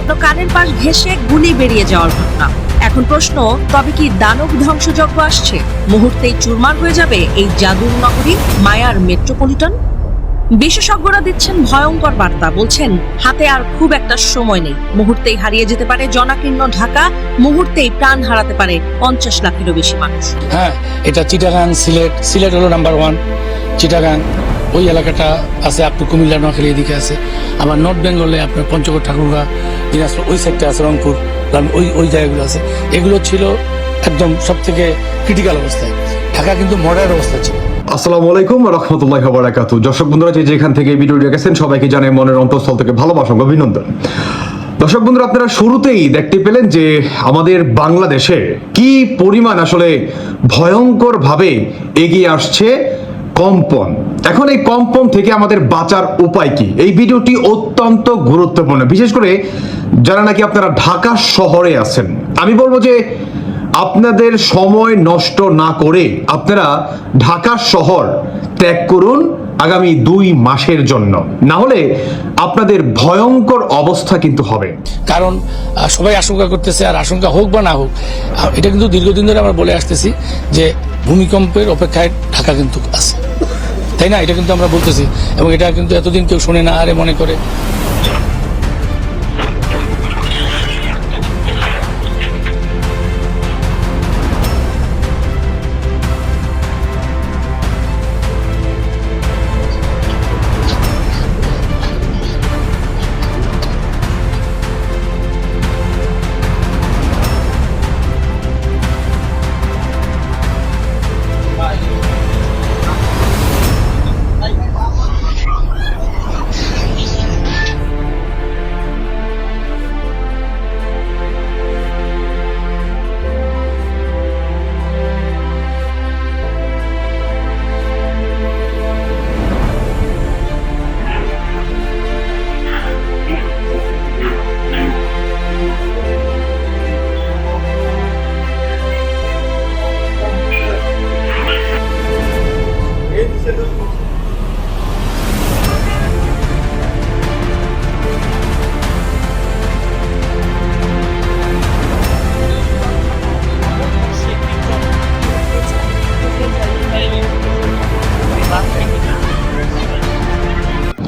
স্বপ্ন কানের পাশ ঘেঁষে গুলি বেরিয়ে যাওয়ার ঘটনা। এখন প্রশ্ন, তবে কি দানব ধ্বংসযজ্ঞ আসছে? মুহূর্তেই চুরমার হয়ে যাবে এই জাদুর নগরী মায়ার মেট্রোপলিটন? বিশেষজ্ঞরা দিচ্ছেন ভয়ঙ্কর বার্তা, বলছেন হাতে আর খুব একটা সময় নেই। মুহূর্তেই হারিয়ে যেতে পারে জনাকীর্ণ ঢাকা, মুহূর্তেই প্রাণ হারাতে পারে 50 লাখেরও বেশি মানুষ। হ্যাঁ, এটা চিটাগাং, সিলেট হলো নাম্বার 1। চিটাগাং ওই এলাকাটা আছে, আপনি কুমিল্লা নোয়াখালী এদিকে আছে। আবার নর্থ বেঙ্গলে আপনার পঞ্চগড়, ঠাকুরগাঁ, দিনাজপুর ওই সাইডটা আছে, রংপুর, ওই জায়গাগুলো আছে। এগুলো ছিল একদম সব থেকে ক্রিটিক্যাল অবস্থায়। ঢাকা কিন্তু মডার্ন অবস্থা ছিল। আসসালামু আলাইকুম ওয়া রাহমাতুল্লাহি ওয়া বারাকাতুহু। দর্শক বন্ধুরা, যেখান থেকে এই ভিডিও দেখেছেন সবাইকে জানাই মনের অন্তঃস্থল থেকে ভালোবাসা ও অভিনন্দন। দর্শক বন্ধুরা, আপনারা শুরুতেই দেখতে পেলেন যে আমাদের বাংলাদেশে কি পরিমাণ আসলে ভয়ঙ্কর ভাবে এগিয়ে আসছে কম্পন। এখন এই কম্পন থেকে আমাদের বাঁচার উপায় কি? এই ভিডিওটি অত্যন্ত গুরুত্বপূর্ণ, বিশেষ করে যারা নাকি আপনারা ঢাকা শহরে আছেন। আমি বলবো যে আপনাদের সময় নষ্ট না করে আপনারা ঢাকা শহর ত্যাগ করুন আগামী 2 মাসের জন্য, না হলে আপনাদের ভয়ঙ্কর অবস্থা কিন্তু হবে। কারণ সবাই আশঙ্কা করতেছে, আর আশঙ্কা হোক বা না হোক, এটা কিন্তু দীর্ঘদিন ধরে আমরা বলে আসতেছি যে ভূমিকম্পের অপেক্ষায় ঢাকা কিন্তু আছে, তাই না? এটা কিন্তু আমরা বলতেছি, এবং এটা কিন্তু এতদিন কেউ শোনে না, আরে মনে করে।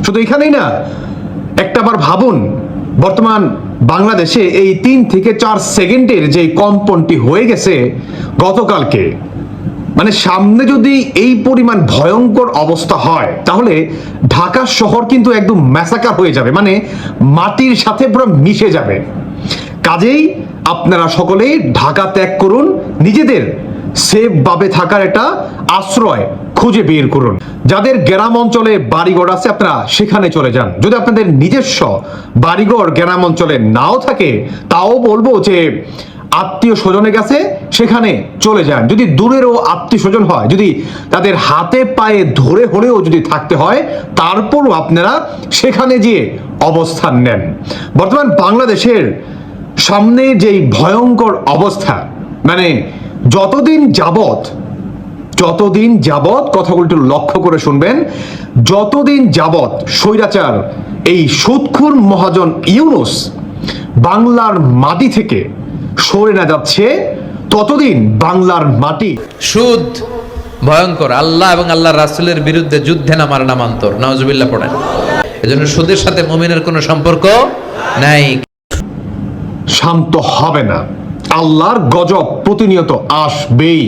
শুধু এখানেই না, একটাবার ভাবুন, বর্তমান বাংলাদেশে এই 3 থেকে 4 সেকেন্ডের যে কম্পনটি হয়ে গেছে গতকালকে, মানে সামনে যদি এই পরিমাণ ভয়ঙ্কর অবস্থা হয় তাহলে ঢাকা শহর কিন্তু একদম ম্যাসাকার হয়ে যাবে, মানে মাটির সাথে পুরো মিশে যাবে। কাজেই আপনারা সকলেই ঢাকা ত্যাগ করুন, নিজেদের সেফ ভাবে থাকার একটা আশ্রয় খুঁজে বের করুন। যাদের গ্রাম অঞ্চলে বাড়িঘর আছে আপনারা সেখানে চলে যান। যদি আপনাদের নিজস্ব বাড়িঘর গ্রাম অঞ্চলে নাও থাকে, তাও বলবো যে আত্মীয় স্বজনের কাছে সেখানে চলে যান। যদি দূরেরও আত্মীয় স্বজন হয়, যদি তাদের হাতে পায়ে ধরে হলেও যদি থাকতে হয়, তারপরও আপনারা সেখানে গিয়ে অবস্থান নেন। বর্তমান বাংলাদেশের সামনে যেই ভয়ঙ্কর অবস্থা, মানে যতদিন যাবত কথাগুলো একটু লক্ষ্য করে শুনবেন, যতদিন যাবত স্বৈরাচার এই সুদখোর মহাজন ইউনূস বাংলার মাটি থেকে সরে না যাচ্ছে, ততদিন বাংলার মাটি সুদ ভয়ঙ্কর। আল্লাহ এবং আল্লাহর রাসূলের বিরুদ্ধে যুদ্ধে নামার নামান্তর। নাউজুবিল্লাহ পড়েন। এজন্য সুদের সাথে মুমিনের কোনো সম্পর্ক নাই। শান্ত হবে না, আল্লাহর গজব প্রতিনিয়ত আসবেই।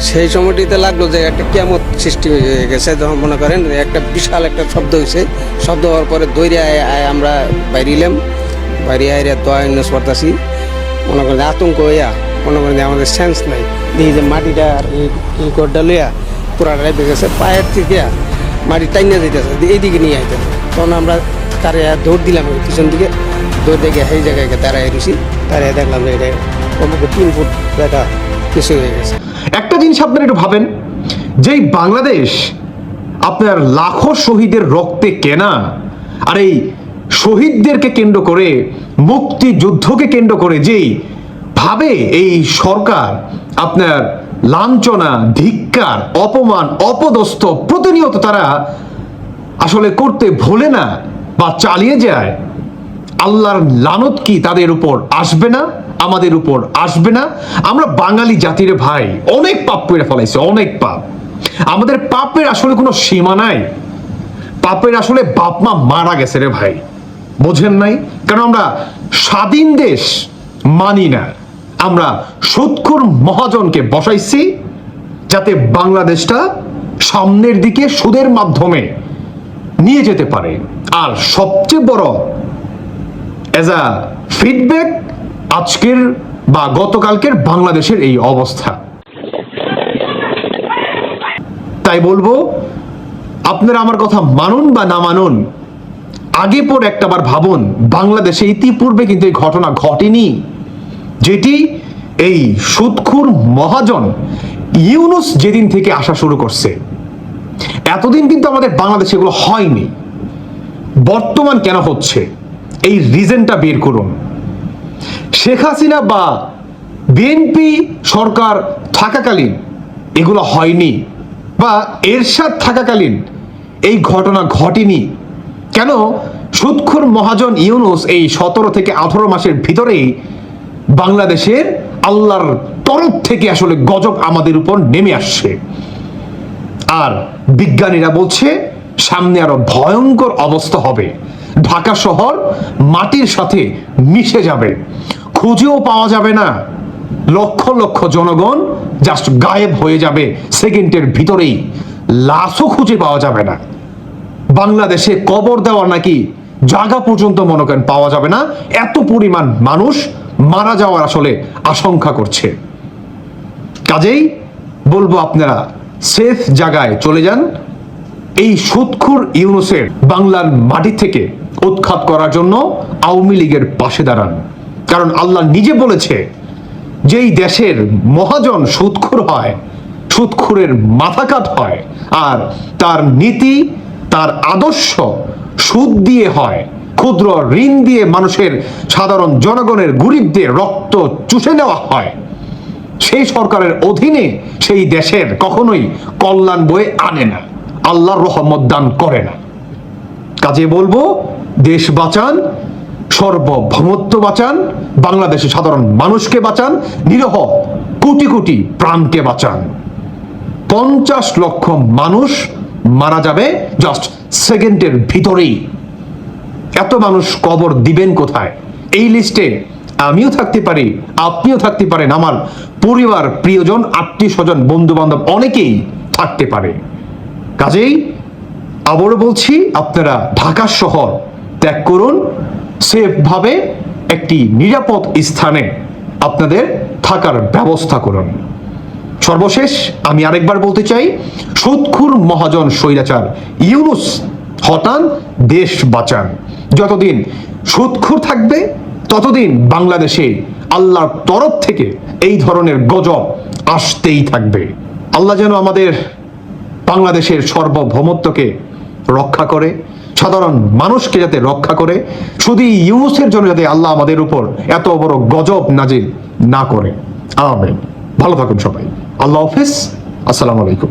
সেই সময়টিতে লাগলো যে একটা কিয়ামত সৃষ্টি হয়ে গেছে, যখন মনে করেন একটা বিশাল একটা শব্দ হয়েছে। শব্দ হওয়ার পরে দৌড়ে আমরা বাইরে এলাম, বাইরে আইরে দোয়া ইউনুস পড়তাছি। মনে করেন আতঙ্ক হইয়া মনে করেন যে আমাদের সেন্স নাই, দেখি যে মাটিটা আর এই কোডটা লইয়া পুরা রাইতে গেছে, পায়ের থেকে মাটি টাইনা দিতেছে, এইদিকে নিয়ে আইতেছে। তখন আমরা তারে দৌড় দিলাম পিছন দিকে, দৌড় দেখে সেই জায়গায় দাঁড়াই রয়েছি। দাঁড়ায় দেখলাম যে এটা কমপক্ষে 3 ফুট জায়গা কিছু হয়ে গেছে। একটা জিনিস আপনারা একটু ভাবেন, যেই বাংলাদেশ আপনার লাখো শহীদের রক্তে কেনা, আর এই শহীদদেরকে কেন্দ্র করে, মুক্তিযুদ্ধকে কেন্দ্র করে যেই ভাবে এই সরকার আপনার লাঞ্ছনা, ধিক্কার, অপমান, অপদস্থ প্রতিনিয়ত তারা আসলে করতে ভোলে না বা চালিয়ে যায়, আল্লাহর লানত কি তাদের উপর আসবে না? আমাদের উপর আসবে না? আমরা বাঙালি জাতির ভাই অনেক পাপ করে ফেলাইছে, অনেক পাপ। আমাদের পাপের আসলে কোনো সীমা নাই। পাপের আসলে বাপ মা মারা গেছে রে ভাই, বোঝেন নাই? কারণ আমরা স্বাধীন দেশ মানি না, আমরা সুদখোর মহাজনকে বসাইছি যাতে বাংলাদেশটা সামনের দিকে সুদের মাধ্যমে নিয়ে যেতে পারে। আর সবচেয়ে বড় এজ আ ফিডব্যাক আজকের বা গতকালকের বাংলাদেশের এই অবস্থা। তাই বলবো, আপনারা আমার কথা মানুন বা না মানুন, আগে পর একটাবার ভাবুন, বাংলাদেশে ইতিপূর্বে কিন্তু এই ঘটনা ঘটেনি, যেটি এই সুদখোর মহাজন ইউনুস যেদিন থেকে আসা শুরু করছে, এতদিন কিন্তু আমাদের বাংলাদেশে এগুলো হয়নি। বর্তমান কেন হচ্ছে এই রিজনটা বের করুন। শেখ হাসিনা বা বিএনপি সরকার থাকাকালীন এগুলো হয়নি, বা এরশাদ থাকাকালীন এই ঘটনা ঘটেনি। কেন সুদখোর মহাজন ইউনুস এই 17 থেকে 18 মাসের ভিতরেই বাংলাদেশের আল্লাহর তরফ থেকে আসলে গজব আমাদের উপর নেমে আসছে। আর বিজ্ঞানীরা বলছে সামনে আরো ভয়ঙ্কর অবস্থা হবে, ঢাকা শহর মাটির সাথে মিশে যাবে, খুঁজেও পাওয়া যাবে না, লক্ষ লক্ষ জনগণ জাস্ট গায়েব হয়ে যাবে সেকেন্ডের ভিতরেই, লাশও খুঁজে পাওয়া যাবে না। বাংলাদেশে কবর দেওয়ার নাকি জায়গা পর্যন্ত মনে করেন পাওয়া যাবে না, এত পরিমাণ মানুষ মারা যাওয়ার আসলে আশঙ্কা করছে। কাজেই বলবো আপনারা সেফ জায়গায় চলে যান। এই সুদখোর ইউনুসের বাংলার মাটি থেকে উৎখাত করার জন্য আওয়ামী লীগের পাশে দাঁড়ান। কারণ আল্লাহ নিজে বলেছে, যেই দেশের মহাজন সুদখোর হয়, সুদখোরের মাথাকাট হয়, আর তার নীতি, তার আদর্শ সুদ দিয়ে হয়, ক্ষুদ্র ঋণ দিয়ে মানুষের, সাধারণ জনগণের, গরিবদের রক্ত চুষে নেওয়া হয়, সেই সরকারের অধীনে সেই দেশের কখনোই কল্যাণ বয়ে আনে না, আল্লাহর রহমত দান করে না। কাজে বলবো, দেশ বাঁচান, সার্বভৌমত্ব বাঁচান, বাংলাদেশের সাধারণ মানুষকে বাঁচান, নিরহ কোটি কোটি প্রাণকে বাঁচান। 50 লক্ষ মানুষ মারা যাবে জাস্ট সেকেন্ডের ভিতরেই। এত মানুষ কবর দিবেন কোথায়? এই লিস্টে আমিও থাকতে পারি, আপনিও থাকতে পারেন, আমার পরিবার, প্রিয়জন, আত্মীয় স্বজন, বন্ধু বান্ধব অনেকেই থাকতে পারে। কাজেই আবারও বলছি, আপনারা ঢাকা শহর ত্যাগ করুন, সেফ ভাবে একটি নিরাপদ স্থানে আপনাদের থাকার ব্যবস্থা করুন। সর্বশেষ আমি আরেকবার বলতে চাই, সুদখোর মহাজন স্বৈরাচার ইউনুস হটান, দেশ বাঁচান। যতদিন সুদখোর থাকবে ততদিন বাংলাদেশে আল্লাহর তরফ থেকে এই ধরনের গজব আসতেই থাকবে। আল্লাহ যেন আমাদের বাংলাদেশের সার্বভৌমত্বকে রক্ষা করে, সাধারণ মানুষকে যাতে রক্ষা করে, শুধু ইউনুসের জন্য যাতে আল্লাহ আমাদের উপর এত বড় গজব নাজিল না করে। আমিন। ভালো থাকুন সবাই। আল্লাহ হাফেজ। আসসালামু আলাইকুম।